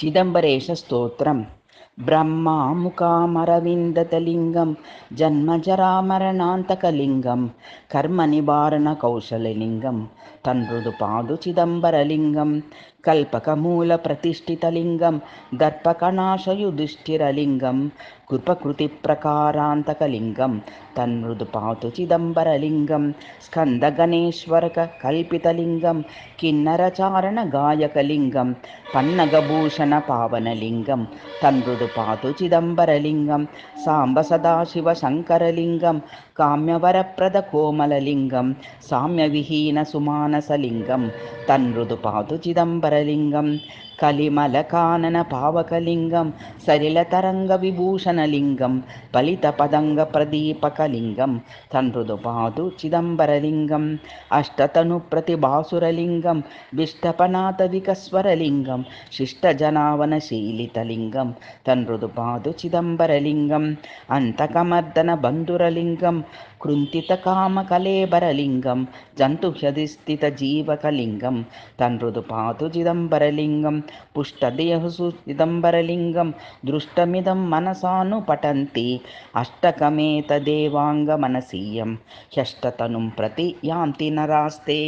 चिदम्बरेश स्तोत्रम् ब्रह्मामुकामरविन्दतलिङ्गं जन्मजरामरणान्तकलिङ्गं कर्मनिवारणकौशललिङ्गं तन्मृदुपादु चिदम्बरलिङ्गं कल्पकमूलप्रतिष्ठितलिङ्गं दर्पकणाशयुधिष्ठिरलिङ्गं कृपकृतिप्रकारान्तकलिङ्गं तन्मृदुपादु चिदम्बरलिङ्गं स्कन्दगणेश्वरकल्पितलिङ्गं किन्नरचारणगायकलिङ्गं पन्नगभूषणपावनलिङ्गं तन्मृदुपातु चिदम्बरलिङ्गं साम्ब सदाशिवशङ्करलिङ्गं काम्यवरप्रदकोमललिङ्गं साम्यविहीनसुमानसलिङ्गं तन्मृदुपातु चिदम्बरलिङ्गं कलिमलकाननपावकलिङ्गं सलिलतरङ्गविभूषणलिङ्गं फलितपदङ्गप्रदीपकलिङ्गं तन्मृदुपातु चिदम्बरलिङ्गम् अष्टतनुप्रतिभासुरलिङ्गं विष्टपनाथविकस्वरलिङ्गं शिष्टजनावनशीलितलिङ्गं तन्मृदुपातु चिदम्बरलिङ्गम् अन्तकमर्दनबन्धुरलिङ्गं कृन्तितकामकलेबरलिङ्गं जन्तुह्यधिस्थितजीवकलिङ्गं तन्मृदुपातु चिदम्बरलिङ्गं पुष्टदेहसु चिदम्बरलिङ्गं दृष्टमिदं मनसानुपठन्ति अष्टकमेतदेवाङ्गमनसीयं ह्यष्टतनुं प्रति यान्ति नरास्ते।